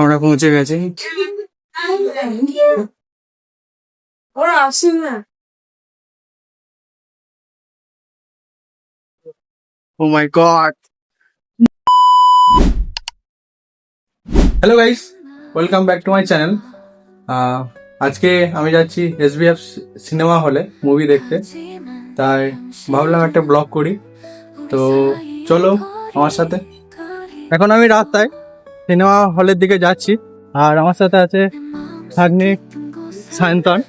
আমরা পৌঁছে গেছি। ওরা আসেন না। Oh my god. Hello guys, welcome back to my channel. আজকে আমি যাচ্ছি SBF সিনেমা হলে মুভি দেখতে, তাই ভাবলাম একটা ব্লগ করি। তো চলো আমার সাথে। এখন আমি রাস্তায় সিনেমা হলের দিকে যাচ্ছি, আর আমার সাথে আছে সাগ্নিক, সায়ন্তন।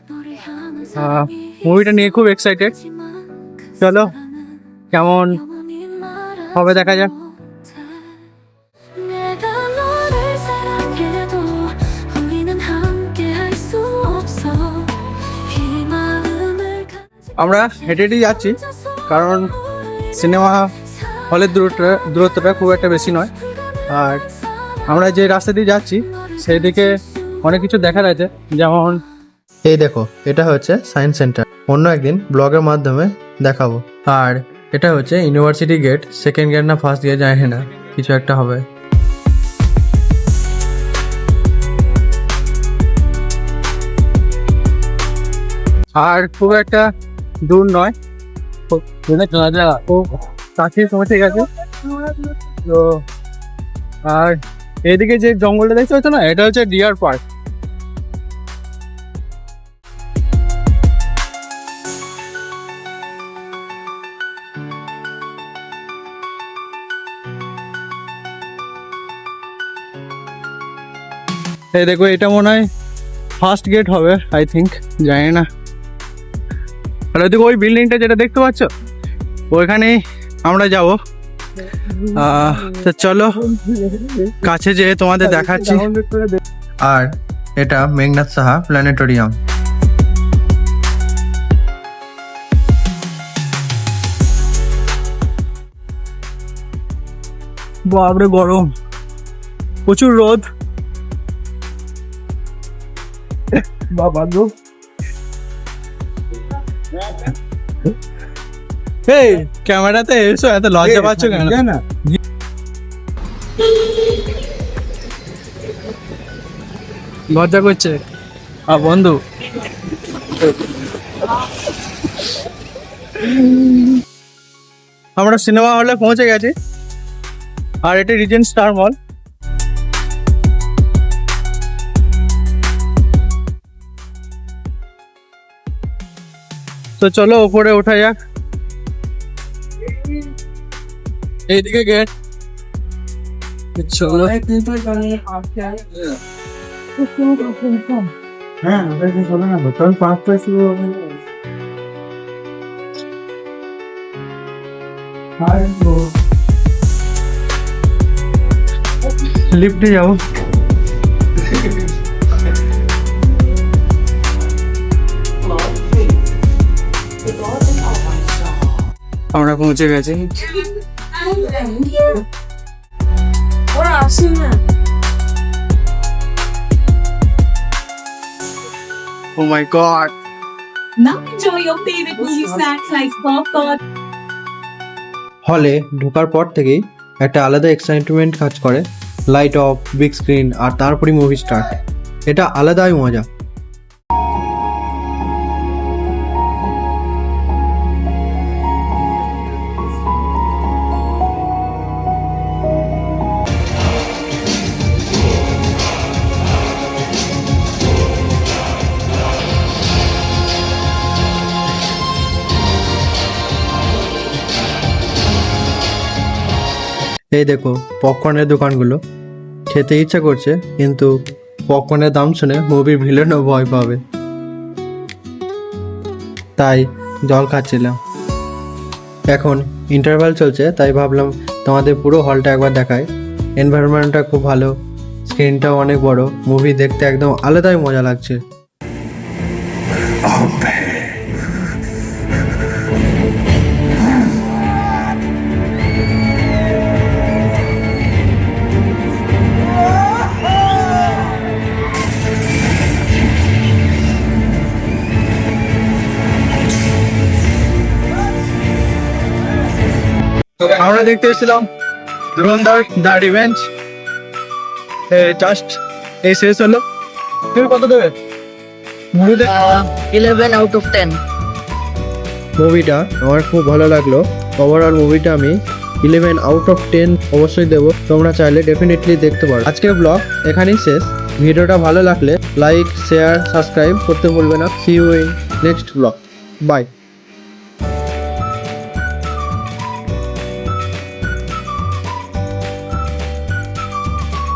মুভিটা নিয়ে খুব এক্সাইটেড। চলো কেমন হবে দেখা যাক। আমরা হেঁটে হেঁটেই যাচ্ছি, কারণ সিনেমা হলের দূরত্বটা খুব একটা বেশি নয়। আর আমরা যে রাস্তা দিয়ে যাচ্ছি সেই দিকে অনেক কিছু দেখার আছে, যেমন এই দেখো, এটা হচ্ছে সায়েন্স সেন্টার। অন্য একদিন ব্লগের মাধ্যমে দেখাবো। আর এটা হচ্ছে ইউনিভার্সিটি গেট, সেকেন্ড গেট না ফার্স্ট গেট জানি না, কিছু একটা হবে। আর খুব একটা দূর নয়, খুব কাছে পৌঁছে গেছে। তো আর এইদিকে যে জঙ্গলটা দেখতে হচ্ছে না, এটা হচ্ছে ডিয়ার পার্ক। এই দেখো, এটা মনে হয় ফার্স্ট গেট হবে, আই থিঙ্ক, জানি না। আর ওইদিকে ওই বিল্ডিংটা যেটা দেখতে পাচ্ছ, ওইখানেই আমরা যাব। তো চলো কাছে যেয়ে তোমাদের দেখাচ্ছি। আর এটা মেঘনাথ সাহা প্ল্যানেটোরিয়াম। বাপরে গরম, প্রচুর রোদ। বাবা গো, এই ক্যামেরাতে এসো, এত লজ্জা পাচ্ছ কেন? লজ্জা করছে বন্ধু। আমরা সিনেমা হলে পৌঁছে গেছি, আর এটা রিজেন্ট স্টার মল। তো চলো উপরে ওঠা যাক। এইদিকে গেট, চলো। লিফটে যাবো। আমরা পৌঁছে গেছি। ওরা আসেন না। Oh my god. Now enjoy your favorite movie snacks like popcorn. হলে ঢোকার পর থেকেই একটা আলাদা এক্সাইটমেন্ট কাজ করে। লাইট অফ, বিগ স্ক্রিন, আর তারপরই মুভি স্টার্ট। এটা আলাদাই মজা। এই দেখো পপকর্নের দোকানগুলো। খেতে ইচ্ছা করছে, কিন্তু পপকর্নের দাম শুনে মুভির ভিলেনও ভয় পাবে, তাই জল খাচ্ছিলাম। এখন ইন্টারভ্যাল চলছে, তাই ভাবলাম তোমাদের পুরো হলটা একবার দেখায়। এনভায়রনমেন্টটা খুব ভালো, স্ক্রিনটাও অনেক বড়, মুভি দেখতে একদম আলাদাই মজা লাগছে। আমরা দেখতে এসেছিলাম ধুরন্ধর দ্য রিভেঞ্জ। জাস্ট এই শেষ হলো, তুমি কত দেবে মুভিতে? 11 out of 10. মুভিটা আমার খুব ভালো লাগলো। ওভারঅল মুভিটা আমি 11 আউট অফ 10 অবশ্যই দেবো। তোমরা চাইলে ডেফিনেটলি দেখতে পারো। আজকের ব্লগ এখানেই শেষ। ভিডিওটা ভালো লাগলে লাইক, শেয়ার, সাবস্ক্রাইব করতে ভুলবে না। See you in next blog. By.